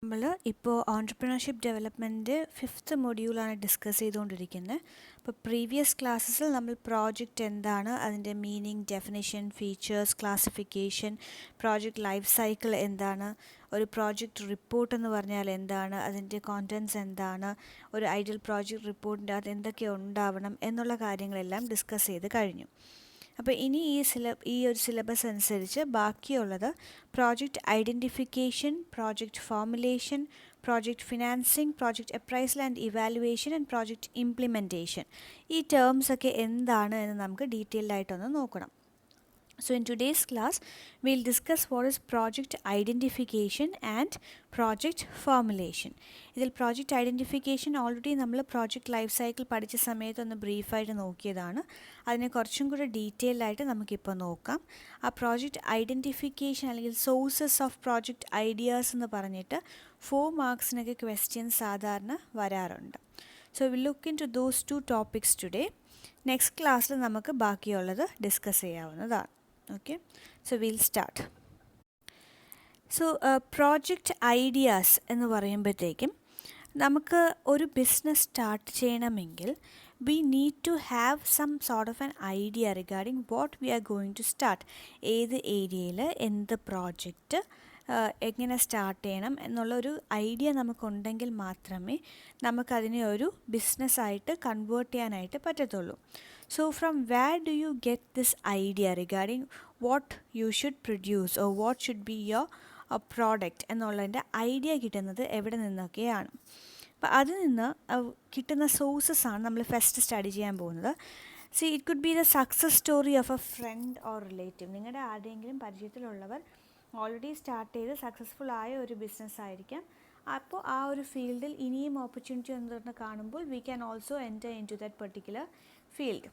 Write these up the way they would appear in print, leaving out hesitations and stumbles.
നമ്മൾ ഇപ്പോൾ entrepreneurship development 5th മൊഡ്യൂളാണ് discuss ചെയ്തുകൊണ്ടിരിക്കുന്നത്. അപ്പോൾ പ്രീവിയസ് ക്ലാസ്സസിൽ നമ്മൾ പ്രോജക്റ്റ് എന്താണ്, അതിൻ്റെ meaning, definition, features, classification, project life cycle എന്താണ്, ഒരു പ്രോജക്റ്റ് റിപ്പോർട്ട് എന്ന് പറഞ്ഞാൽ എന്താണ്, അതിൻ്റെ കോണ്ടൻറ്റ്സ് എന്താണ്, ഒരു ഐഡിയൽ പ്രോജക്റ്റ് റിപ്പോർട്ടിൻ്റെ അത് എന്തൊക്കെ ഉണ്ടാവണം എന്നുള്ള കാര്യങ്ങളെല്ലാം ഡിസ്കസ് ചെയ്ത് കഴിഞ്ഞു. അപ്പോൾ ഇനി ഈ ഒരു സിലബസ് അനുസരിച്ച് ബാക്കിയുള്ളത് project identification, project formulation, project financing, project appraisal and evaluation and project implementation. ഈ ടേംസ് ഒക്കെ എന്താണ് എന്ന് നമുക്ക് ഡീറ്റെയിൽഡ് ആയിട്ടൊന്ന് നോക്കണം. So in today's class, we'll discuss what is project identification and project formulation. ഇതിൽ project identification already നമ്മൾ project life cycle പഠിച്ച സമയത്ത് ഒന്ന് ബ്രീഫായിട്ട് നോക്കിയതാണ്. അതിനെ കുറച്ചും കൂടി ഡീറ്റെയിൽഡ് ആയിട്ട് നമുക്കിപ്പോൾ നോക്കാം. ആ project identification അല്ലെങ്കിൽ sources of project ideas എന്ന് പറഞ്ഞിട്ട് 4 മാർക്സിനൊക്കെ ക്വസ്റ്റ്യൻസ് സാധാരണ വരാറുണ്ട്. So we'll look into those two topics today. Next ക്ലാസ്സിൽ നമുക്ക് ബാക്കിയുള്ളത് ഡിസ്കസ് ചെയ്യാവുന്നതാണ്. Okay, so we'll start. So project ideas എന്ന് പറയുമ്പോഴത്തേക്കും നമുക്ക് ഒരു ബിസിനസ് സ്റ്റാർട്ട് ചെയ്യണമെങ്കിൽ we need to have some sort of an idea regarding what we are going to start. ഏത് ഏരിയയിൽ എന്ത് പ്രോജക്റ്റ് എങ്ങനെ സ്റ്റാർട്ട് ചെയ്യണം എന്നുള്ളൊരു ഐഡിയ നമുക്കുണ്ടെങ്കിൽ മാത്രമേ നമുക്കതിനെ ഒരു ബിസിനസ്സായിട്ട് കൺവേർട്ട് ചെയ്യാനായിട്ട് പറ്റത്തുള്ളൂ. So from where do you get this idea regarding what you should produce or what should be your product എന്നുള്ളതിൻ്റെ ഐഡിയ കിട്ടുന്നത് എവിടെ നിന്നൊക്കെയാണ്? അപ്പോൾ അതിൽ നിന്ന് കിട്ടുന്ന സോഴ്സസ് ആണ് നമ്മൾ ഫസ്റ്റ് സ്റ്റഡി ചെയ്യാൻ പോകുന്നത്. It could be the success story of a friend or relative. നിങ്ങളുടെ ആരുടെയെങ്കിലും പരിചയത്തിലുള്ളവർ ഓൾറെഡി സ്റ്റാർട്ട് ചെയ്ത് സക്സസ്ഫുൾ ആയ ഒരു ബിസിനസ് ആയിരിക്കാം. അപ്പോൾ ആ ഒരു ഫീൽഡിൽ ഇനിയും ഓപ്പർച്യൂണിറ്റി എന്ന് കാണുമ്പോൾ we can also enter in to that particular field.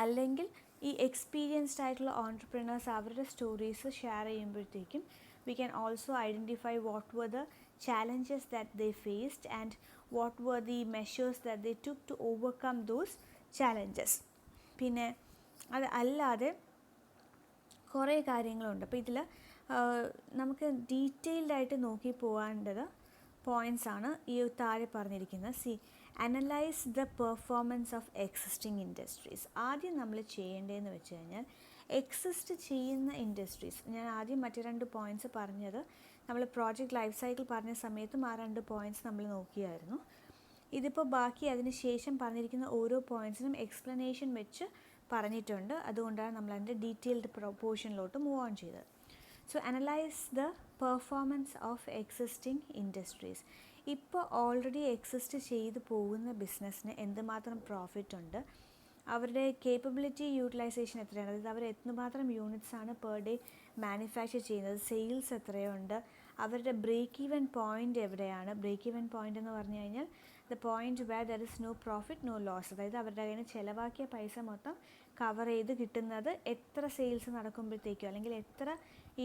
അല്ലെങ്കിൽ ഈ എക്സ്പീരിയൻസ്ഡ് ആയിട്ടുള്ള ഓൺട്രപ്രണേഴ്സ് അവരുടെ സ്റ്റോറീസ് ഷെയർ ചെയ്യുമ്പോഴത്തേക്കും we can also identify what were the challenges that they faced and what were the measures that they took to overcome those challenges. പിന്നെ അത് അല്ലാതെ കുറേ കാര്യങ്ങളുണ്ട്. അപ്പോൾ ഇതിൽ നമുക്ക് ഡീറ്റെയിൽഡ് ആയിട്ട് നോക്കി പോകേണ്ടത് പോയിൻറ്റ്സ് ആണ് ഈ താഴെ പറഞ്ഞിരിക്കുന്നത്. Analyse the performance of existing industries. ആദ്യം നമ്മൾ ചെയ്യേണ്ടതെന്ന് വെച്ച് കഴിഞ്ഞാൽ എക്സിസ്റ്റ് ചെയ്യുന്ന ഇൻഡസ്ട്രീസ്, ഞാൻ ആദ്യം മറ്റു 2 പോയിൻറ്റ്സ് പറഞ്ഞത് നമ്മൾ പ്രോജക്റ്റ് ലൈഫ് സൈക്കിൾ പറഞ്ഞ സമയത്തും ആ 2 പോയിൻറ്റ്സ് നമ്മൾ നോക്കിയായിരുന്നു. ഇതിപ്പോൾ ബാക്കി അതിന് ശേഷം പറഞ്ഞിരിക്കുന്ന ഓരോ പോയിൻറ്റ്സിനും എക്സ്പ്ലനേഷൻ വെച്ച് പറഞ്ഞിട്ടുണ്ട്. അതുകൊണ്ടാണ് നമ്മൾ അതിൻ്റെ ഡീറ്റെയിൽഡ് പോർഷനിലോട്ട് മൂവ് ഓൺ ചെയ്തത്. So analyse the performance of existing industries. ഇപ്പോൾ ഓൾറെഡി എക്സിസ്റ്റ് ചെയ്ത് പോകുന്ന ബിസിനസ്സിന് എന്തുമാത്രം പ്രോഫിറ്റ് ഉണ്ട്, അവരുടെ കേപ്പബിലിറ്റി യൂട്ടിലൈസേഷൻ എത്രയാണ്, അതായത് അവർ എന്തുമാത്രം യൂണിറ്റ്സ് ആണ് പെർ ഡേ മാനുഫാക്ചർ ചെയ്യുന്നത്, സെയിൽസ് എത്രയുണ്ട്, അവരുടെ ബ്രേക്ക് ഈവൻ പോയിൻ്റ് എവിടെയാണ്. ബ്രേക്ക് ഈവൻ പോയിൻ്റ് എന്ന് പറഞ്ഞു കഴിഞ്ഞാൽ the point where there is no profit no loss, അതായത് അവരുടെ കയ്യിൽ നിന്ന് ചിലവാക്കിയ പൈസ മൊത്തം കവർ ചെയ്ത് കിട്ടുന്നത് എത്ര സെയിൽസ് നടക്കുമ്പോഴത്തേക്കോ അല്ലെങ്കിൽ എത്ര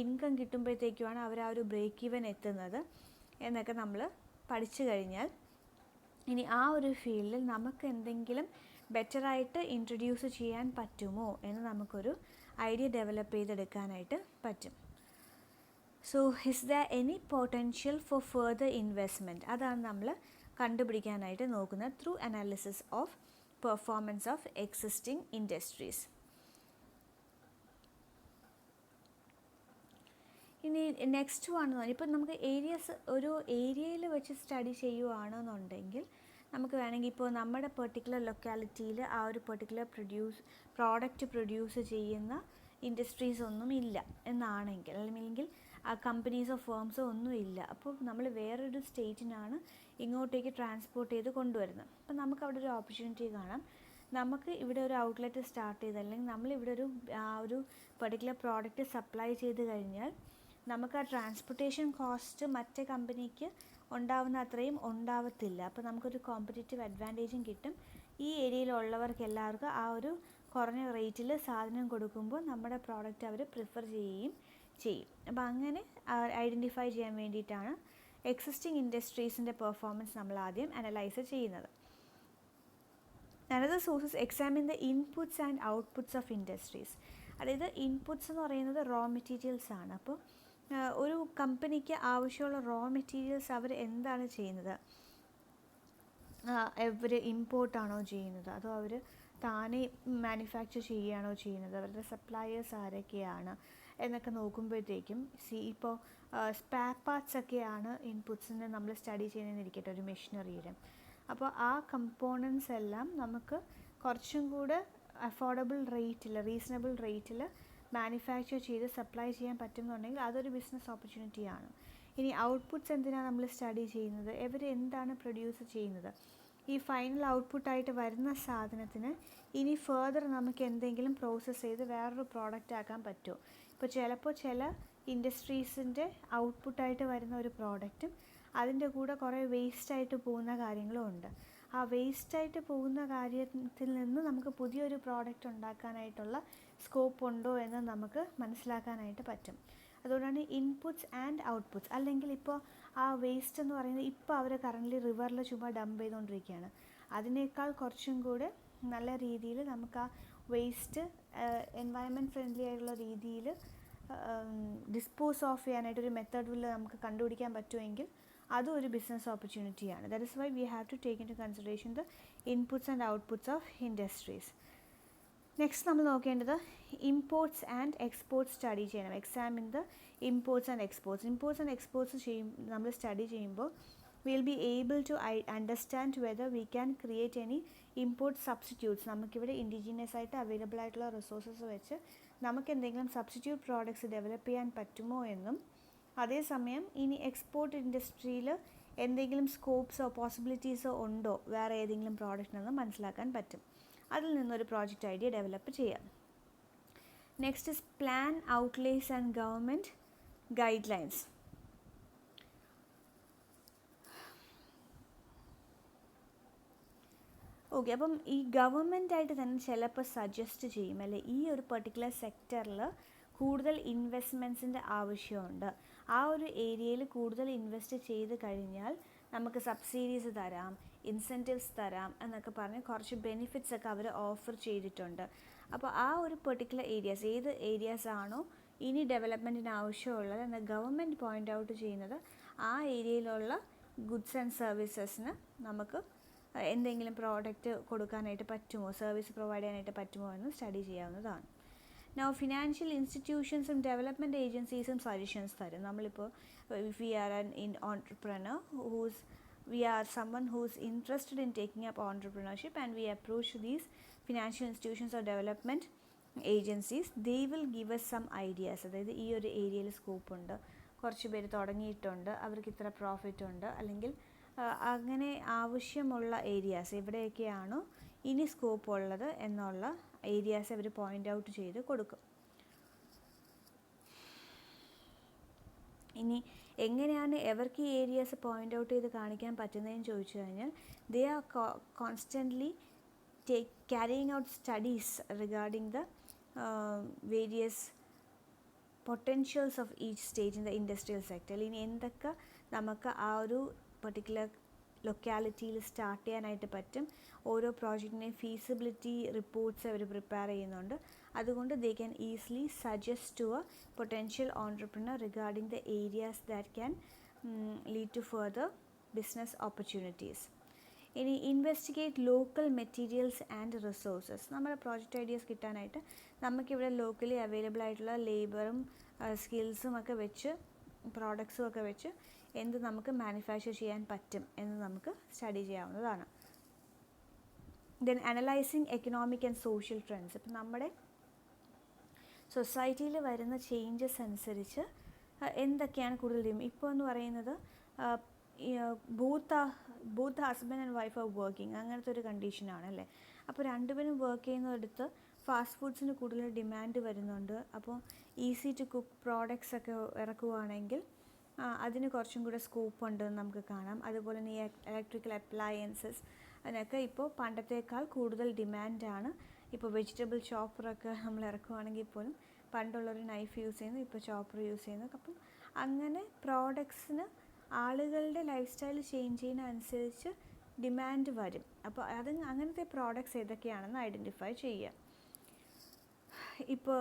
ഇൻകം കിട്ടുമ്പോഴത്തേക്കുമാണ് അവർ ആ ഒരു ബ്രേക്ക് ഈവൻ എത്തുന്നത് എന്നൊക്കെ നമ്മൾ പഠിച്ചു കഴിഞ്ഞാൽ ഇനി ആ ഒരു ഫീൽഡിൽ നമുക്ക് എന്തെങ്കിലും ബെറ്ററായിട്ട് ഇൻട്രൊഡ്യൂസ് ചെയ്യാൻ പറ്റുമോ എന്ന് നമുക്കൊരു ഐഡിയ ഡെവലപ്പ് ചെയ്തെടുക്കാനായിട്ട് പറ്റും. So is the any potential four further investment, അതാണ് നമ്മൾ കണ്ടുപിടിക്കാനായിട്ട് നോക്കുന്നത് through analysis of performance of existing industries. ഇനി നെക്സ്റ്റ് വൺ ഇപ്പം നമുക്ക് ഒരു ഏരിയയിൽ വെച്ച് സ്റ്റഡി ചെയ്യുകയാണെന്നുണ്ടെങ്കിൽ നമുക്ക് വേണമെങ്കിൽ ഇപ്പോൾ നമ്മുടെ പെർട്ടിക്കുലർ ലൊക്കാലിറ്റിയിൽ ആ ഒരു പെർട്ടിക്കുലർ പ്രോഡക്റ്റ് പ്രൊഡ്യൂസ് ചെയ്യുന്ന ഇൻഡസ്ട്രീസ് ഒന്നും ഇല്ല എന്നാണെങ്കിൽ, അല്ലെങ്കിൽ ആ കമ്പനീസോ ഫേംസോ ഒന്നും ഇല്ല, അപ്പോൾ നമ്മൾ വേറൊരു സ്റ്റേറ്റിനാണ് ഇങ്ങോട്ടേക്ക് ട്രാൻസ്പോർട്ട് ചെയ്ത് കൊണ്ടുവരുന്നത്. അപ്പം നമുക്ക് അവിടെ ഒരു ഓപ്പർച്യൂണിറ്റി കാണാം. നമുക്ക് ഇവിടെ ഒരു ഔട്ട്ലെറ്റ് സ്റ്റാർട്ട് ചെയ്ത് അല്ലെങ്കിൽ നമ്മളിവിടെ ഒരു പെർട്ടിക്കുലർ പ്രോഡക്റ്റ് സപ്ലൈ ചെയ്ത് കഴിഞ്ഞാൽ നമുക്ക് ആ ട്രാൻസ്പോർട്ടേഷൻ കോസ്റ്റ് മറ്റേ കമ്പനിക്ക് ഉണ്ടാവുന്ന അത്രയും ഉണ്ടാവത്തില്ല. അപ്പോൾ നമുക്കൊരു കോമ്പറ്റീറ്റീവ് അഡ്വാൻറ്റേജും കിട്ടും. ഈ ഏരിയയിലുള്ളവർക്ക് എല്ലാവർക്കും ആ ഒരു കുറഞ്ഞ റേറ്റിൽ സാധനം കൊടുക്കുമ്പോൾ നമ്മുടെ പ്രോഡക്റ്റ് അവർ പ്രിഫർ ചെയ്യുകയും ചെയ്യും. അപ്പോൾ അങ്ങനെ ഐഡൻറ്റിഫൈ ചെയ്യാൻ വേണ്ടിയിട്ടാണ് എക്സിസ്റ്റിംഗ് ഇൻഡസ്ട്രീസിൻ്റെ പെർഫോമൻസ് നമ്മൾ ആദ്യം അനലൈസ് ചെയ്യുന്നത്. Another sources examine the inputs and outputs of industries. അതായത് ഇൻപുട്സ് എന്ന് പറയുന്നത് റോ മെറ്റീരിയൽസ് ആണ്. അപ്പോൾ ഒരു കമ്പനിക്ക് ആവശ്യമുള്ള റോ മെറ്റീരിയൽസ് അവർ എന്താണ് ചെയ്യുന്നത്? അവർ ഇമ്പോർട്ടാണോ ചെയ്യുന്നത്, അതോ അവർ താനെ മാനുഫാക്ചർ ചെയ്യുകയാണോ ചെയ്യുന്നത്, അവരുടെ സപ്ലയേഴ്സ് ആരൊക്കെയാണ് എന്നൊക്കെ നോക്കുമ്പോഴത്തേക്കും ഇപ്പോൾ സ്പെയർ പാർട്സ് ഒക്കെയാണ് ഇൻപുട്സിന് നമ്മൾ സ്റ്റഡി ചെയ്യുന്നതെന്നിരിക്കട്ടെ ഒരു മെഷീനറിയിൽ. അപ്പോൾ ആ കമ്പോണൻസ് എല്ലാം നമുക്ക് കുറച്ചും കൂടെ അഫോർഡബിൾ റേറ്റിൽ, റീസണബിൾ റേറ്റിൽ മാനുഫാക്ചർ ചെയ്ത് സപ്ലൈ ചെയ്യാൻ പറ്റുന്നുണ്ടെങ്കിൽ അതൊരു ബിസിനസ് ഓപ്പർച്യൂണിറ്റിയാണ്. ഇനി ഔട്ട്പുട്ട്സ് എന്തിനാണ് നമ്മൾ സ്റ്റഡി ചെയ്യുന്നത്? ഇവർ എന്താണ് പ്രൊഡ്യൂസ് ചെയ്യുന്നത്? ഈ ഫൈനൽ ഔട്ട്പുട്ടായിട്ട് വരുന്ന സാധനത്തിന് ഇനി ഫർദർ നമുക്ക് എന്തെങ്കിലും പ്രോസസ്സ് ചെയ്ത് വേറൊരു പ്രോഡക്റ്റ് ആക്കാൻ പറ്റുമോ? ഇപ്പോൾ ചിലപ്പോൾ ചില ഇൻഡസ്ട്രീസിൻ്റെ ഔട്ട്പുട്ടായിട്ട് വരുന്ന ഒരു പ്രോഡക്റ്റും അതിൻ്റെ കൂടെ കുറേ വേസ്റ്റായിട്ട് പോകുന്ന കാര്യങ്ങളും ഉണ്ട്. ആ വേസ്റ്റായിട്ട് പോകുന്ന കാര്യത്തിൽ നിന്ന് നമുക്ക് പുതിയൊരു പ്രോഡക്റ്റ് ഉണ്ടാക്കാനായിട്ടുള്ള സ്കോപ്പ് ഉണ്ടോ എന്ന് നമുക്ക് മനസ്സിലാക്കാനായിട്ട് പറ്റും. അതുകൊണ്ടാണ് ഇൻപുട്സ് ആൻഡ് ഔട്ട്പുട്ട്സ്. അല്ലെങ്കിൽ ഇപ്പോൾ ആ വേസ്റ്റ് എന്ന് പറയുന്നത് ഇപ്പോൾ അവർ കറൻ്റ്ലി റിവറിൽ ചുമ്മാ ഡംപ് ചെയ്തുകൊണ്ടിരിക്കുകയാണ്. അതിനേക്കാൾ കുറച്ചും കൂടെ നല്ല രീതിയിൽ നമുക്ക് ആ വേസ്റ്റ് എൻവയൺമെൻറ്റ് ഫ്രണ്ട്ലി ആയിട്ടുള്ള രീതിയിൽ ഡിസ്പോസ് ഓഫ് ചെയ്യാനായിട്ടൊരു മെത്തേഡിൽ നമുക്ക് കണ്ടുപിടിക്കാൻ പറ്റുമെങ്കിൽ അതും ഒരു ബിസിനസ് ഓപ്പർച്യൂണിറ്റിയാണ്. That is why we have to take into consideration the inputs and outputs of industries. Next നമ്മൾ നോക്കേണ്ടത് ഇമ്പോർട്ട്സ് ആൻഡ് എക്സ്പോർട്ട്സ് സ്റ്റഡി ചെയ്യണം. Examine the imports and exports. Imports and exports നമ്മൾ സ്റ്റഡി ചെയ്യുമ്പോൾ will be able to understand whether we can create any import substitutes. നമുക്കിവിടെ indigenous ആയിട്ട് available ആയിട്ടുള്ള resources വെച്ച് നമുക്ക് എന്തെങ്കിലും സബ്സ്റ്റിറ്റ്യൂട്ട് പ്രോഡക്ട്സ് ഡെവലപ്പ് ചെയ്യാൻ പറ്റുമോ എന്നും, അതേസമയം ഇനി എക്സ്പോർട്ട് ഇൻഡസ്ട്രിയിൽ എന്തെങ്കിലും സ്കോപ്സോ പോസിബിലിറ്റീസോ ഉണ്ടോ വേറെ ഏതെങ്കിലും പ്രോഡക്റ്റിനെന്ന് മനസ്സിലാക്കാൻ പറ്റും. അതിൽ നിന്നൊരു പ്രോജക്റ്റ് ഐഡിയ ഡെവലപ്പ് ചെയ്യാം. Next is plan outlays and government guidelines. Okay, അപ്പം ഈ ഗവൺമെൻറ്റായിട്ട് തന്നെ ചിലപ്പോൾ സജസ്റ്റ് ചെയ്യും അല്ലെ, ഈ ഒരു പെർട്ടിക്കുലർ സെക്ടറിൽ കൂടുതൽ ഇൻവെസ്റ്റ്മെൻറ്റ്സിൻ്റെ ആവശ്യമുണ്ട്, ആ ഒരു ഏരിയയിൽ കൂടുതൽ ഇൻവെസ്റ്റ് ചെയ്ത് കഴിഞ്ഞാൽ നമുക്ക് സബ്സിഡീസ് തരാം, ഇൻസെൻറ്റീവ്സ് തരാം എന്നൊക്കെ പറഞ്ഞ് കുറച്ച് ബെനിഫിറ്റ്സ് ഒക്കെ അവർ ഓഫർ ചെയ്തിട്ടുണ്ട്. അപ്പോൾ ആ ഒരു പെർട്ടിക്കുലർ ഏരിയാസ്, ഏത് ഏരിയാസ് ആണോ ഇനി ഡെവലപ്മെൻറ്റിന് ആവശ്യമുള്ളത് എന്ന് ഗവൺമെൻറ് പോയിൻ്റ് ഔട്ട് ചെയ്യുന്നത്, ആ ഏരിയയിലുള്ള ഗുഡ്സ് ആൻഡ് സർവീസസിന് നമുക്ക് എന്തെങ്കിലും പ്രോഡക്റ്റ് കൊടുക്കാനായിട്ട് പറ്റുമോ, സർവീസ് പ്രൊവൈഡ് ചെയ്യാനായിട്ട് പറ്റുമോ എന്ന് സ്റ്റഡി ചെയ്യാവുന്നതാണ്. Now ഫിനാൻഷ്യൽ ഇൻസ്റ്റിറ്റ്യൂഷൻസും ഡെവലപ്മെൻറ്റ് ഏജൻസീസും സജഷൻസ് തരും. നമ്മളിപ്പോൾ if we are an entrepreneur we are someone who is interested in taking up entrepreneurship and we approach these financial institutions or development agencies, they will give us some ideas. അതായത് ഈ ഒരു ഏരിയയിൽ scope ഉണ്ട്, കുറച്ച് പേര് തുടങ്ങിയിട്ടുണ്ട്, അവർക്ക് ഇത്ര പ്രോഫിറ്റ് ഉണ്ട്, അല്ലെങ്കിൽ അങ്ങനെ ആവശ്യമുള്ള ഏരിയാസ് എവിടെയൊക്കെയാണോ ഇനി സ്കോപ്പ് ഉള്ളത് എന്നുള്ള ഏരിയാസ് അവർ പോയിൻ്റ് ഔട്ട് ചെയ്ത് കൊടുക്കും. ഇനി എങ്ങനെയാണ് എവർക്ക് ഈ ഏരിയാസ് പോയിൻ്റ് ഔട്ട് ചെയ്ത് കാണിക്കാൻ പറ്റുന്നതെന്ന് ചോദിച്ചു കഴിഞ്ഞാൽ, they are constantly carrying out studies regarding the various potentials of each stage in the industrial sector. ഇനി എന്തൊക്കെ നമുക്ക് ആ ഒരു പെർട്ടിക്കുലർ ലൊക്കാലിറ്റിയിൽ സ്റ്റാർട്ട് ചെയ്യാനായിട്ട് പറ്റും, ഓരോ പ്രോജക്റ്റിൻ്റെയും ഫീസിബിലിറ്റി റിപ്പോർട്ട്സ് അവർ പ്രിപ്പയർ ചെയ്യുന്നുണ്ട്. അതുകൊണ്ട് they can easily suggest to a potential entrepreneur regarding the areas that can lead to further business opportunities. ഇനി investigate local materials and resources. നമ്മുടെ പ്രോജക്റ്റ് ഐഡിയാസ് കിട്ടാനായിട്ട് നമുക്കിവിടെ ലോക്കലി അവൈലബിൾ ആയിട്ടുള്ള ലേബറും സ്കിൽസും ഒക്കെ വെച്ച്, പ്രോഡക്ട്സും ഒക്കെ വെച്ച് എന്ത് നമുക്ക് മാനുഫാക്ചർ ചെയ്യാൻ പറ്റും എന്ന് നമുക്ക് സ്റ്റഡി ചെയ്യാവുന്നതാണ്. Then analysing economic and social trends. ഇപ്പം നമ്മുടെ സൊസൈറ്റിയിൽ വരുന്ന ചേഞ്ചസ് അനുസരിച്ച് എന്തൊക്കെയാണ് കൂടുതൽ. ഇപ്പോൾ എന്ന് പറയുന്നത് both husband and wife are working, അങ്ങനത്തെ ഒരു കണ്ടീഷനാണ് അല്ലേ. അപ്പോൾ രണ്ടുപേരും വർക്ക് ചെയ്യുന്നിടത്ത് ഫാസ്റ്റ് ഫുഡ്സിന് കൂടുതൽ ഡിമാൻഡ് വരുന്നുണ്ട്. അപ്പോൾ ഈസി ടു കുക്ക് പ്രോഡക്ട്സ് ഒക്കെ ഇറക്കുവാണെങ്കിൽ അതിന് കുറച്ചും കൂടെ സ്കോപ്പ് ഉണ്ടെന്ന് നമുക്ക് കാണാം. അതുപോലെ തന്നെ ഈ ഇലക്ട്രിക്കൽ അപ്ലയൻസസ് അതിനൊക്കെ ഇപ്പോൾ പണ്ടത്തേക്കാൾ കൂടുതൽ ഡിമാൻഡാണ്. ഇപ്പോൾ വെജിറ്റബിൾ ചോപ്പറൊക്കെ നമ്മൾ ഇറക്കുവാണെങ്കിൽ പോലും പണ്ടുള്ളൊരു നൈഫ് യൂസ് ചെയ്യുന്നു, ഇപ്പോൾ ചോപ്പർ യൂസ് ചെയ്യുന്നു. അപ്പം അങ്ങനെ പ്രോഡക്ട്സിന് ആളുകളുടെ ലൈഫ് സ്റ്റൈൽ ചേഞ്ച് ചെയ്യുന്നതനുസരിച്ച് ഡിമാൻഡ് വരും. അപ്പോൾ അങ്ങനത്തെ പ്രോഡക്ട്സ് ഏതൊക്കെയാണെന്ന് ഐഡൻറ്റിഫൈ ചെയ്യുക. ഇപ്പോൾ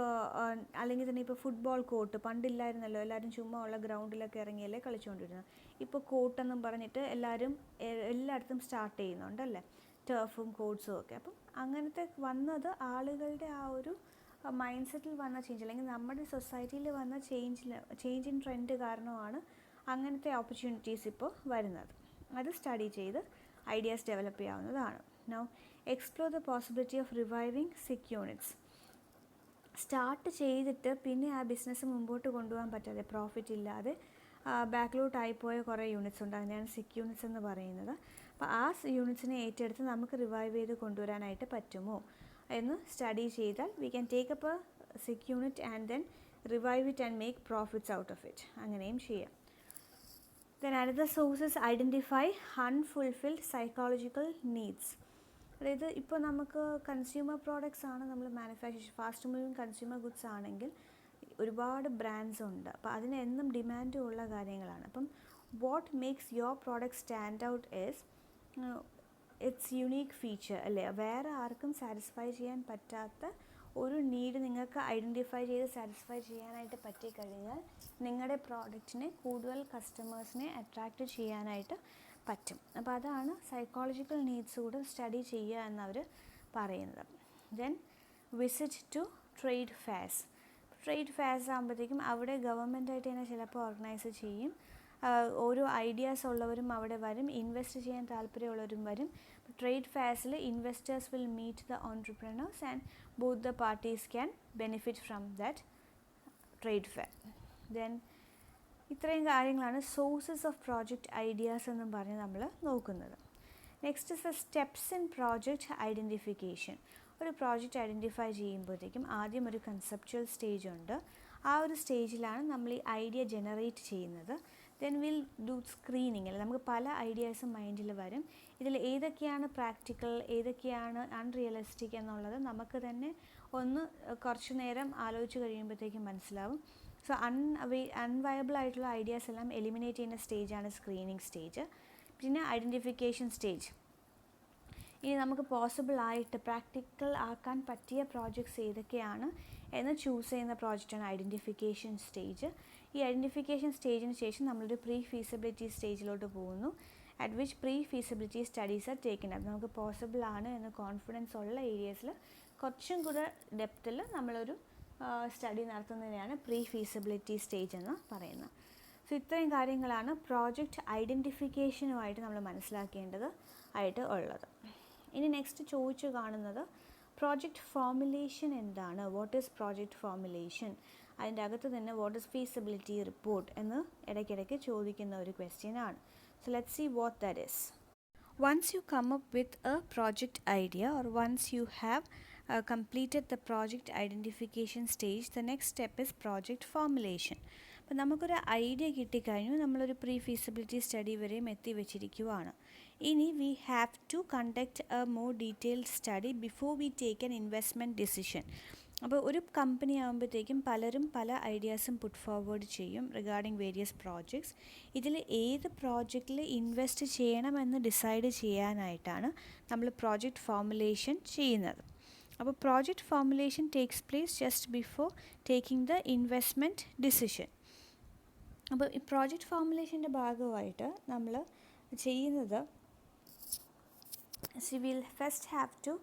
അല്ലെങ്കിൽ തന്നെ ഇപ്പോൾ ഫുട്ബോൾ കോർട്ട് പണ്ടില്ലായിരുന്നല്ലോ, എല്ലാവരും ചുമ്മാ ഉള്ള ഗ്രൗണ്ടിലൊക്കെ ഇറങ്ങിയല്ലേ കളിച്ചുകൊണ്ടിരുന്നത്. ഇപ്പോൾ കോർട്ടെന്നും പറഞ്ഞിട്ട് എല്ലായിടത്തും സ്റ്റാർട്ട് ചെയ്യുന്നുണ്ടല്ലേ, ടർഫും കോർട്സും ഒക്കെ. അപ്പം അങ്ങനത്തെ വന്നത് ആളുകളുടെ ആ ഒരു മൈൻഡ് സെറ്റിൽ വന്ന ചേഞ്ച്, അല്ലെങ്കിൽ നമ്മുടെ സൊസൈറ്റിയിൽ വന്ന ചേഞ്ച് ഇൻ ട്രെൻഡ് കാരണമാണ് അങ്ങനത്തെ ഓപ്പർച്യൂണിറ്റീസ് ഇപ്പോൾ വരുന്നത്. അത് സ്റ്റഡി ചെയ്ത് ഐഡിയാസ് ഡെവലപ്പ് ചെയ്യാവുന്നതാണ്. Now explore the possibility of reviving സിക്ക് യൂണിറ്റ്സ്. സ്റ്റാർട്ട് ചെയ്തിട്ട് പിന്നെ ആ ബിസിനസ് മുമ്പോട്ട് കൊണ്ടുപോകാൻ പറ്റാതെ, പ്രോഫിറ്റ് ഇല്ലാതെ ബാക്ക്ലോട്ടായിപ്പോയ കുറേ യൂണിറ്റ്സ് ഉണ്ട്. അതിനെയാണ് സിക്ക് യൂണിറ്റ്സ് എന്ന് പറയുന്നത്. അപ്പോൾ ആ യൂണിറ്റ്സിനെ ഏറ്റെടുത്ത് നമുക്ക് റിവൈവ് ചെയ്ത് കൊണ്ടുവരാനായിട്ട് പറ്റുമോ എന്ന് സ്റ്റഡി ചെയ്താൽ we can take up a sick unit and then revive it and make profits out of it. അങ്ങനെയും ചെയ്യാം. Then another source is identify unfulfilled psychological needs. അതായത് ഇപ്പോൾ നമുക്ക് കൺസ്യൂമർ പ്രോഡക്റ്റ്സ് ആണ് നമ്മൾ ഫാസ്റ്റ് മൂവിങ് കൺസ്യൂമർ ഗുഡ്സ് ആണെങ്കിൽ ഒരുപാട് brands ഉണ്ട്. അപ്പോൾ അതിന് എന്നും ഡിമാൻഡ് ഉള്ള കാര്യങ്ങളാണ്. അപ്പം what makes your product stand out is it's unique feature അല്ലേ. വേറെ ആർക്കും സാറ്റിസ്ഫൈ ചെയ്യാൻ പറ്റാത്ത ഒരു നീഡ് നിങ്ങൾക്ക് ഐഡൻറ്റിഫൈ ചെയ്ത് സാറ്റിസ്ഫൈ ചെയ്യാനായിട്ട് പറ്റിക്കഴിഞ്ഞാൽ നിങ്ങളുടെ പ്രോഡക്റ്റിനെ കൂടുതൽ കസ്റ്റമേഴ്സിനെ അട്രാക്റ്റ് ചെയ്യാനായിട്ട് പറ്റും. അപ്പോൾ അതാണ് സൈക്കോളജിക്കൽ നീഡ്സ് കൂടെ സ്റ്റഡി ചെയ്യുക എന്നവർ പറയുന്നത്. Then visit to trade fairs. Trade fairs ആകുമ്പോഴത്തേക്കും അവിടെ ഗവൺമെൻറ്റായിട്ട് തന്നെ ചിലപ്പോൾ ഓർഗനൈസ് ചെയ്യും. ഓരോ ഐഡിയാസ് ഉള്ളവരും അവിടെ വരും, ഇൻവെസ്റ്റ് ചെയ്യാൻ താല്പര്യമുള്ളവരും വരും. ട്രേഡ് ഫെയർസിൽ investors will meet the entrepreneurs and both the parties can benefit from that trade fair. Then ഇത്രയും കാര്യങ്ങളാണ് സോഴ്സസ് ഓഫ് പ്രോജക്റ്റ് ഐഡിയാസ് എന്നും പറഞ്ഞ് നമ്മൾ നോക്കുന്നത്. Next is the steps in project identification. ഒരു പ്രോജക്റ്റ് ഐഡൻറ്റിഫൈ ചെയ്യുമ്പോഴത്തേക്കും ആദ്യം ഒരു കൺസെപ്ച്വൽ സ്റ്റേജ് ഉണ്ട്. ആ ഒരു സ്റ്റേജിലാണ് നമ്മൾ ഈ ഐഡിയ ജനറേറ്റ് ചെയ്യുന്നത്. Then will do screening. അല്ല, നമുക്ക് പല ഐഡിയാസും മൈൻഡിൽ വരും. ഇതിൽ ഏതൊക്കെയാണ് പ്രാക്ടിക്കൽ, ഏതൊക്കെയാണ് അൺറിയലിസ്റ്റിക് എന്നുള്ളത് നമുക്ക് തന്നെ കുറച്ച് നേരം ആലോചിച്ച് കഴിയുമ്പോഴത്തേക്കും മനസ്സിലാവും. സോ അൺവയബിൾ ആയിട്ടുള്ള ഐഡിയാസ് എല്ലാം എലിമിനേറ്റ് ചെയ്യുന്ന സ്റ്റേജാണ് സ്ക്രീനിങ് സ്റ്റേജ്. പിന്നെ ഐഡൻറ്റിഫിക്കേഷൻ സ്റ്റേജ്. ഇനി നമുക്ക് പോസിബിൾ ആയിട്ട് പ്രാക്ടിക്കൽ ആക്കാൻ പറ്റിയ പ്രോജക്ട്സ് ഏതൊക്കെയാണ് എന്ന് ചൂസ് ചെയ്യുന്ന പ്രോജക്റ്റാണ് ഐഡൻറ്റിഫിക്കേഷൻ സ്റ്റേജ്. ഈ ഐഡൻറ്റിഫിക്കേഷൻ സ്റ്റേജിന് ശേഷം നമ്മളൊരു പ്രീ ഫീസിബിലിറ്റി സ്റ്റേജിലോട്ട് പോകുന്നു. At which pre feasibility studies R taken up. നമുക്ക് പോസിബിൾ ആണ് എന്ന് കോൺഫിഡൻസ് ഉള്ള ഏരിയസിൽ കുറച്ചും കൂടെ ഡെപ്തിൽ നമ്മളൊരു സ്റ്റഡി നടത്തുന്നതിനെയാണ് പ്രീ ഫീസിബിലിറ്റി സ്റ്റേജ് എന്ന് പറയുന്നത്. സോ ഇത്രയും കാര്യങ്ങളാണ് പ്രോജക്റ്റ് ഐഡൻറ്റിഫിക്കേഷനുമായിട്ട് നമ്മൾ മനസ്സിലാക്കേണ്ടത് ആയിട്ട് ഉള്ളത്. ഇനി നെക്സ്റ്റ് ചോദിച്ചു കാണുന്നത് പ്രോജക്റ്റ് ഫോർമുലേഷൻ എന്താണ്, വാട്ട് ഈസ് പ്രോജക്റ്റ് ഫോർമുലേഷൻ. അതിൻ്റെ അകത്ത് തന്നെ വാട്ട് ഈസ് ഫീസിബിലിറ്റി റിപ്പോർട്ട് എന്ന് ഇടയ്ക്കിടയ്ക്ക് ചോദിക്കുന്ന ഒരു ക്വസ്റ്റ്യൻ ആണ്. So let's see what that is. Once you come up with a project idea, or once you have completed the project identification stage, the next step is project formulation. അപ്പോൾ നമുക്കൊരു idea കിട്ടിക്കഴിഞ്ഞു, നമ്മളൊരു pre feasibility study വരെയും എത്തിവെച്ചിരിക്കുവാണ്. ഇനി we have to conduct a more detailed study before we take an investment decision. അപ്പോൾ ഒരു company ആകുമ്പോഴത്തേക്കും പലരും പല ഐഡിയാസും പുട്ട് ഫോർവേഡ് ചെയ്യും റിഗാർഡിങ് വേരിയസ് പ്രോജക്ട്സ്. ഇതിൽ ഏത് പ്രോജക്റ്റിൽ ഇൻവെസ്റ്റ് ചെയ്യണമെന്ന് ഡിസൈഡ് ചെയ്യാനായിട്ടാണ് നമ്മൾ പ്രോജക്റ്റ് ഫോർമുലേഷൻ ചെയ്യുന്നത്. അപ്പോൾ project formulation takes place just before taking the investment decision. അപ്പോൾ ഈ പ്രോജക്റ്റ് ഫോർമുലേഷൻ്റെ ഭാഗമായിട്ട് നമ്മൾ ചെയ്യുന്നത് will first have to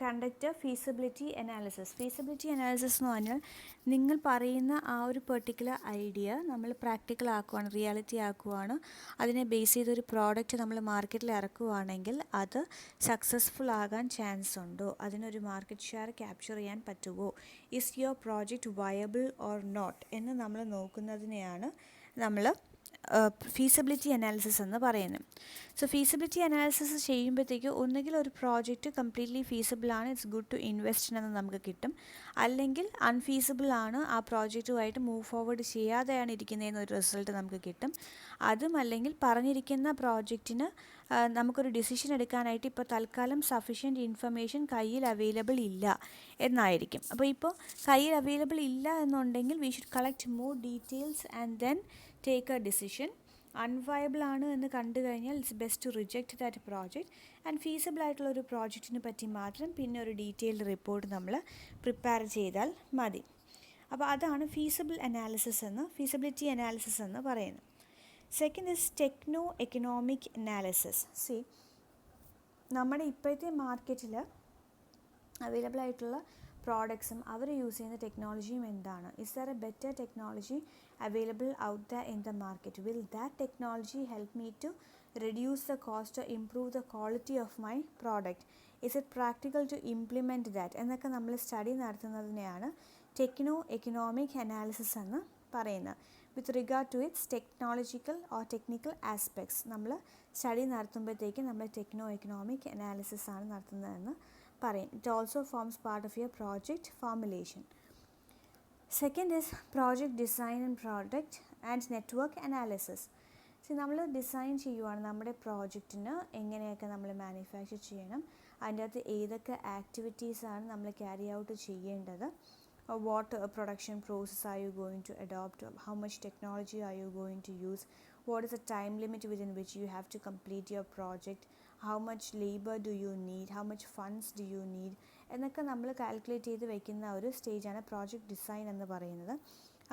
conduct feasibility analysis. Feasibility analysis എന്ന് പറഞ്ഞാൽ നിങ്ങൾ പറയുന്ന ആ ഒരു പെർട്ടിക്കുലർ ഐഡിയ നമ്മൾ പ്രാക്ടിക്കൽ ആക്കുവാണ്, റിയാലിറ്റി ആക്കുവാണ്, അതിനെ ബേസ് ചെയ്തൊരു പ്രോഡക്റ്റ് നമ്മൾ മാർക്കറ്റിൽ ഇറക്കുവാണെങ്കിൽ അത് സക്സസ്ഫുൾ ആകാൻ ചാൻസ് ഉണ്ടോ, അതിനൊരു മാർക്കറ്റ് ഷെയർ ക്യാപ്ചർ ചെയ്യാൻ പറ്റുമോ, is your project viable or not എന്ന് നമ്മൾ നോക്കുന്നതിനെയാണ് നമ്മൾ ഫീസിബിലിറ്റി അനാലിസിസ് എന്ന് പറയുന്നത്. സോ ഫീസിബിലിറ്റി അനാലിസിസ് ചെയ്യുമ്പോഴത്തേക്ക് ഒന്നുകിൽ ഒരു പ്രോജക്റ്റ് കംപ്ലീറ്റ്ലി ഫീസിബിൾ ആണ്, ഇറ്റ്സ് ഗുഡ് ടു ഇൻവെസ്റ്റ് എന്ന് നമുക്ക് കിട്ടും, അല്ലെങ്കിൽ അൺഫീസിബിൾ ആണ്, ആ പ്രോജക്റ്റുമായിട്ട് മൂവ് ഫോർവേഡ് ചെയ്യാതെയാണ് ഇരിക്കുന്നതെന്ന് ഒരു റിസൾട്ട് നമുക്ക് കിട്ടും. അതും അല്ലെങ്കിൽ പറഞ്ഞിരിക്കുന്ന പ്രോജക്റ്റിന് നമുക്കൊരു ഡിസിഷൻ എടുക്കാനായിട്ട് ഇപ്പോൾ തൽക്കാലം സഫീഷ്യൻറ്റ് ഇൻഫർമേഷൻ കയ്യിൽ അവൈലബിൾ ഇല്ല എന്നായിരിക്കും. അപ്പോൾ ഇപ്പോൾ കയ്യിൽ അവൈലബിൾ ഇല്ല എന്നുണ്ടെങ്കിൽ we should collect more details and then take a decision. Unviable ആണ് എന്ന് കണ്ടു കഴിഞ്ഞാൽ it's best to reject that project. And feasible ആയിട്ടുള്ള ഒരു പ്രോജക്റ്റിനെ പറ്റി മാത്രം പിന്നെ ഒരു ഡീറ്റെയിൽഡ് റിപ്പോർട്ട് നമ്മൾ പ്രിപ്പയർ ചെയ്താൽ മതി. അപ്പോൾ അതാണ് ഫീസിബിലിറ്റി അനാലിസിസ് എന്ന് പറയുന്നത്. Second is techno economic analysis. C, നമ്മുടെ ഇപ്പോഴത്തെ മാർക്കറ്റിൽ അവൈലബിൾ ആയിട്ടുള്ള പ്രോഡക്ട്സും അവർ യൂസ് ചെയ്യുന്ന ടെക്നോളജിയും എന്താണ്? Is there a better technology available out the in the market? Will that technology help me to reduce the cost or improve the quality of my product? Is it practical to implement that? എന്നൊക്കെ നമ്മൾ study നടത്തുന്നതിനെയാണ് techno economic analysis എന്ന് പറയുന്നത്. With regard to its technological or technical aspects നമ്മൾ study നടത്തുമ്പോഴത്തേക്കും നമ്മൾ techno economic analysis ആണ് നടത്തുന്നതെന്ന് പറയും. It also forms part of your project formulation. Second is project design and network analysis. നമ്മൾ ഡിസൈൻ ചെയ്യുവാണ് നമ്മുടെ പ്രോജക്റ്റിന് എങ്ങനെയൊക്കെ നമ്മൾ മാനുഫാക്ചർ ചെയ്യണം, അതിൻ്റെ അകത്ത് ഏതൊക്കെ ആക്ടിവിറ്റീസാണ് നമ്മൾ ക്യാരി ഔട്ട് ചെയ്യേണ്ടത്, what production process are you going to adopt, how much technology are you going to use, what is the time limit within which you have to complete your project, how much labor do you need, how much funds do you need എന്നൊക്കെ നമ്മൾ calculate ചെയ്ത് വയ്ക്കുന്ന ഒരു സ്റ്റേജാണ് project design എന്ന് പറയുന്നത്.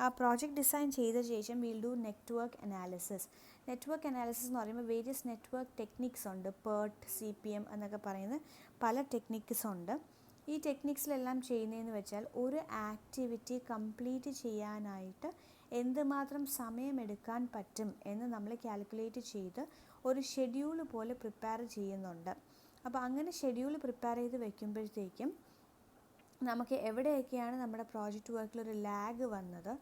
ആ project design ചെയ്ത ശേഷം will do network analysis. Network analysis എന്ന് പറയുമ്പോൾ വേരിയസ് നെറ്റ്വർക്ക് ടെക്നിക്സ് ഉണ്ട്. PERT, CPM എന്നൊക്കെ പറയുന്ന പല ടെക്നിക്സ് ഉണ്ട്. ഈ ടെക്നിക്സിലെല്ലാം ചെയ്യുന്നതെന്ന് വെച്ചാൽ ഒരു ആക്ടിവിറ്റി കംപ്ലീറ്റ് ചെയ്യാനായിട്ട് എന്തുമാത്രം സമയമെടുക്കാൻ പറ്റും എന്ന് നമ്മൾ കാൽക്കുലേറ്റ് ചെയ്ത് ഒരു ഷെഡ്യൂൾ പോലെ പ്രിപ്പയർ ചെയ്യുന്നുണ്ട്. അപ്പോൾ അങ്ങനെ ഷെഡ്യൂൾ പ്രിപ്പയർ ചെയ്ത് വയ്ക്കുമ്പോഴത്തേക്കും നമുക്ക് എവിടെയൊക്കെയാണ് നമ്മുടെ പ്രോജക്റ്റ് വർക്കിലൊരു ലാഗ് വന്നത്,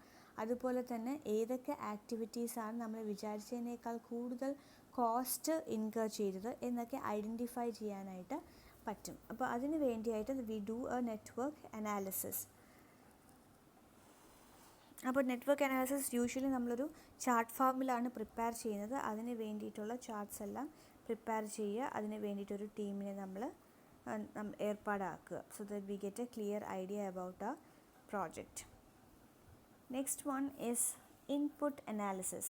അതുപോലെ തന്നെ ഏതൊക്കെ ആക്ടിവിറ്റീസാണ് നമ്മൾ വിചാരിച്ചതിനേക്കാൾ കൂടുതൽ കോസ്റ്റ് ഇൻകർ ചെയ്തത് എന്നൊക്കെ ഐഡൻറ്റിഫൈ ചെയ്യാനായിട്ട് പറ്റും. അപ്പോൾ അതിന് വേണ്ടിയായിട്ട് we do a network analysis. അപ്പോൾ നെറ്റ്വർക്ക് അനാലിസിസ് യൂഷ്വലി നമ്മളൊരു ചാർട്ട് ഫോമിലാണ് പ്രിപ്പയർ ചെയ്യുന്നത്. അതിന് വേണ്ടിയിട്ടുള്ള ചാർട്ട്സ് എല്ലാം പ്രിപ്പയർ ചെയ്യുക, അതിന് വേണ്ടിയിട്ടൊരു ടീമിനെ നമ്മൾ ഏർപ്പാടാക്കുക, so that we get a clear idea about ആ project. Next one is input analysis.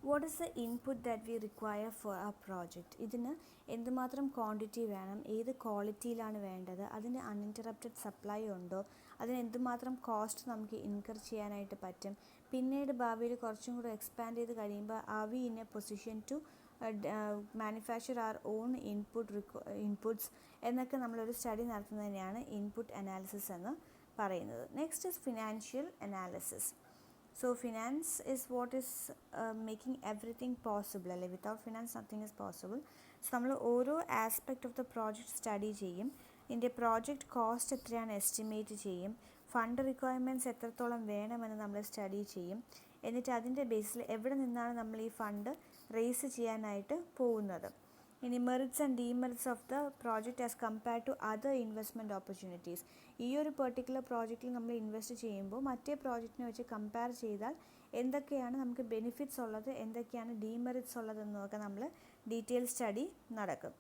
What is the input that we require for ആ പ്രോജക്റ്റ്? ഇതിന് എന്തുമാത്രം ക്വാണ്ടിറ്റി വേണം, ഏത് ക്വാളിറ്റിയിലാണ് വേണ്ടത്, അതിന് അൺഇൻറ്ററപ്റ്റഡ് സപ്ലൈ ഉണ്ടോ, അതിന് എന്തുമാത്രം കോസ്റ്റ് നമുക്ക് ഇൻകർ ചെയ്യാനായിട്ട് പറ്റും, പിന്നീട് ഭാവിയിൽ കുറച്ചും കൂടെ എക്സ്പാൻഡ് ചെയ്ത് കഴിയുമ്പോൾ are we in a position to manufacture our own inputs എന്നൊക്കെ നമ്മളൊരു സ്റ്റഡി നടത്തുന്നതിനെയാണ് ഇൻപുട്ട് അനാലിസിസ് എന്ന് പറയുന്നത്. Next is financial analysis. So finance is what is making everything possible. അല്ലെ, without finance nothing is possible. So നമ്മൾ ഓരോ aspect of the project study ചെയ്യും. ഇതിൻ്റെ പ്രോജക്റ്റ് കോസ്റ്റ് എത്രയാണ് എസ്റ്റിമേറ്റ് ചെയ്യും, ഫണ്ട് റിക്വയർമെൻറ്റ്സ് എത്രത്തോളം വേണമെന്ന് നമ്മൾ സ്റ്റഡി ചെയ്യും. എന്നിട്ട് അതിൻ്റെ ബേസിൽ എവിടെ നിന്നാണ് നമ്മൾ ഈ ഫണ്ട് റേസ് ചെയ്യാനായിട്ട് പോകുന്നത്. ഇനി merits and demerits of the project as compare to other investment opportunities. ഈ ഒരു പെർട്ടിക്കുലർ പ്രോജക്റ്റിൽ നമ്മൾ ഇൻവെസ്റ്റ് ചെയ്യുമ്പോൾ മറ്റേ പ്രോജക്റ്റിനെ വെച്ച് കമ്പയർ ചെയ്താൽ എന്തൊക്കെയാണ് നമുക്ക് ബെനിഫിറ്റ്സ് ഉള്ളത്, എന്തൊക്കെയാണ് ഡീമെറിറ്റ്സ് ഉള്ളതെന്നൊക്കെ നമ്മൾ ഡീറ്റെയിൽ സ്റ്റഡി നടക്കും.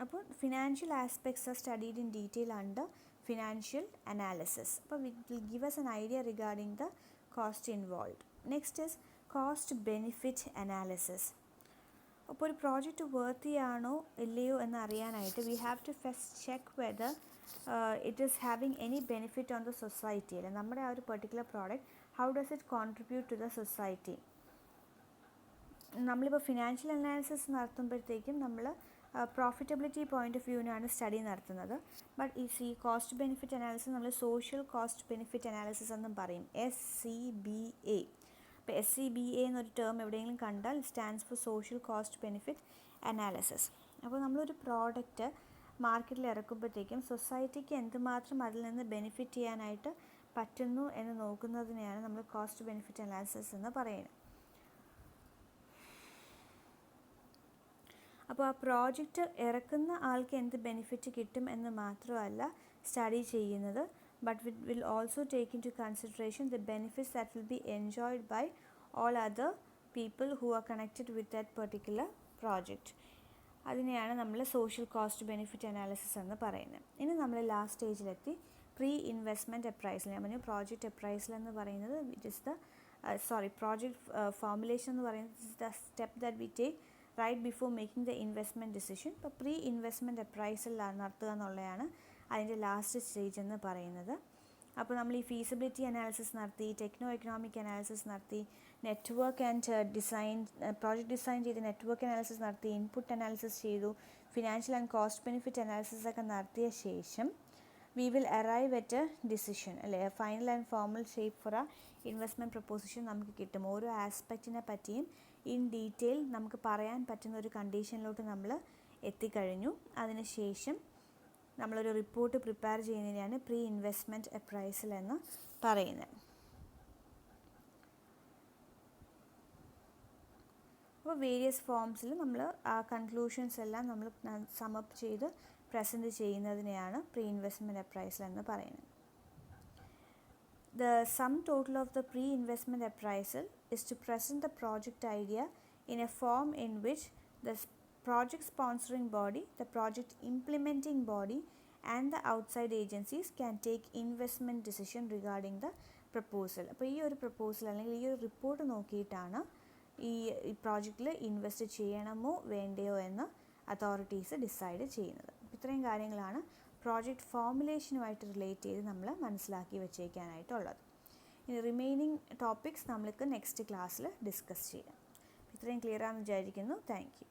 അപ്പോൾ financial aspects are studied in detail under financial analysis. അപ്പോൾ will give us an idea regarding the cost involved. Next is cost benefit analysis. അപ്പോൾ ഒരു പ്രോജക്റ്റ് വർത്തി ആണോ ഇല്ലയോ എന്ന് അറിയാനായിട്ട് we have to first check whether it is having any benefit on the society. അല്ലെ, നമ്മുടെ ആ ഒരു particular product how does it contribute to the society. നമ്മളിപ്പോൾ ഫിനാൻഷ്യൽ അനാലിസിസ് നടത്തുമ്പോഴത്തേക്കും നമ്മൾ പ്രോഫിറ്റബിലിറ്റി പോയിൻ്റ് ഓഫ് വ്യൂവിനാണ് സ്റ്റഡി നടത്തുന്നത്. ബട്ട് ഈ കോസ്റ്റ് ബെനിഫിറ്റ് അനാലിസിസ് നമ്മൾ സോഷ്യൽ കോസ്റ്റ് ബെനിഫിറ്റ് അനാലിസിസ് എന്നും പറയും, SCBA. ഇപ്പോൾ SCBA എന്നൊരു ടേം എവിടെയെങ്കിലും കണ്ടാൽ stands for social cost benefit analysis. അപ്പോൾ നമ്മളൊരു പ്രോഡക്റ്റ് മാർക്കറ്റിൽ ഇറക്കുമ്പോഴത്തേക്കും സൊസൈറ്റിക്ക് എന്തുമാത്രം അതിൽ നിന്ന് ബെനിഫിറ്റ് ചെയ്യാനായിട്ട് പറ്റുന്നു എന്ന് നോക്കുന്നതിനെയാണ് നമ്മൾ കോസ്റ്റ് ബെനിഫിറ്റ് അനാലിസിസ് എന്ന് പറയുന്നത്. അപ്പോൾ ആ പ്രോജക്റ്റ് ഇറക്കുന്ന ആൾക്ക് എന്ത് ബെനിഫിറ്റ് കിട്ടും എന്ന് മാത്രമല്ല സ്റ്റഡി ചെയ്യുന്നത്, but it will also take into consideration the benefits that will be enjoyed by all other people who are connected with that particular project. അതിനെയാണ് നമ്മൾ സോഷ്യൽ കോസ്റ്റ് ബെനിഫിറ്റ് അനാലിസിസ് എന്ന് പറയുന്നത്. ഇനി നമ്മൾ ലാസ്റ്റ് സ്റ്റേജിലെത്തി പ്രീ ഇൻവെസ്റ്റ്മെൻറ്റ് അപ്രൈസൽ. ഞാൻ പറഞ്ഞു project appraisal എന്ന് പറയുന്നത് it is the project formulation എന്ന് പറയുന്നത് the step that we take right before making the investment decision. ഇപ്പോൾ പ്രീ ഇൻവെസ്റ്റ്മെൻറ്റ് അപ്രൈസൽ നടത്തുക എന്നുള്ളതാണ് അതിൻ്റെ ലാസ്റ്റ് സ്റ്റേജ് എന്ന് പറയുന്നത്. അപ്പോൾ നമ്മൾ ഈ ഫീസിബിലിറ്റി അനാലിസിസ് നടത്തി, ടെക്നോ എക്കണോമിക് അനാലിസിസ് നടത്തി, network and design, project design ചെയ്ത് നെറ്റ്വർക്ക് അനാലിസിസ് നടത്തി, ഇൻപുട്ട് അനാലിസിസ് ചെയ്തു, financial and cost benefit analysis ഒക്കെ നടത്തിയ ശേഷം we will arrive at a decision, അല്ലേ, final and formal shape for ആ ഇൻവെസ്റ്റ്മെൻറ്റ് പ്രൊപ്പോസിഷൻ നമുക്ക് കിട്ടും. ഓരോ ആസ്പെക്റ്റിനെ പറ്റിയും ഇൻ ഡീറ്റെയിൽ നമുക്ക് പറയാൻ പറ്റുന്ന ഒരു കണ്ടീഷനിലോട്ട് നമ്മൾ എത്തിക്കഴിഞ്ഞു. അതിനുശേഷം നമ്മളൊരു റിപ്പോർട്ട് പ്രിപ്പയർ ചെയ്യുന്നതിനാണ് പ്രീ ഇൻവെസ്റ്റ്മെൻറ്റ് അപ്രൈസൽ എന്ന് പറയുന്നത്. അപ്പോൾ വേരിയസ് ഫോംസിൽ നമ്മൾ ആ കൺക്ലൂഷൻസ് എല്ലാം നമ്മൾ സമപ്പ് ചെയ്ത് പ്രസൻറ്റ് ചെയ്യുന്നതിനെയാണ് പ്രീ ഇൻവെസ്റ്റ്മെൻറ്റ് അപ്രൈസൽ എന്ന് പറയുന്നത്. The sum total of the pre-investment appraisal is to present the project idea in a form in which the project sponsoring body, the project implementing body and the outside agencies can take investment decision regarding the proposal. അപ്പോൾ ഈ ഒരു proposal അല്ലെങ്കിൽ ഈ ഒരു report നോക്കിയിട്ടാണ് ഈ പ്രോജക്റ്റിൽ invest ചെയ്യണമോ വേണ്ടയോ എന്ന് അതോറിറ്റീസ് ഡിസൈഡ് ചെയ്യുന്നത്. ഇത്രയും കാര്യങ്ങളാണ് പ്രോജക്റ്റ് ഫോർമുലേഷനുമായിട്ട് റിലേറ്റ് ചെയ്ത് നമ്മൾ മനസ്സിലാക്കി വെച്ചേക്കാനായിട്ടുള്ളത്. ഇനി റിമൈനിങ് ടോപ്പിക്സ് നമ്മൾക്ക് നെക്സ്റ്റ് ക്ലാസ്സിൽ ഡിസ്കസ് ചെയ്യാം. ഇത്രയും ക്ലിയർ ആണെന്ന് വിചാരിക്കുന്നു. Thank you.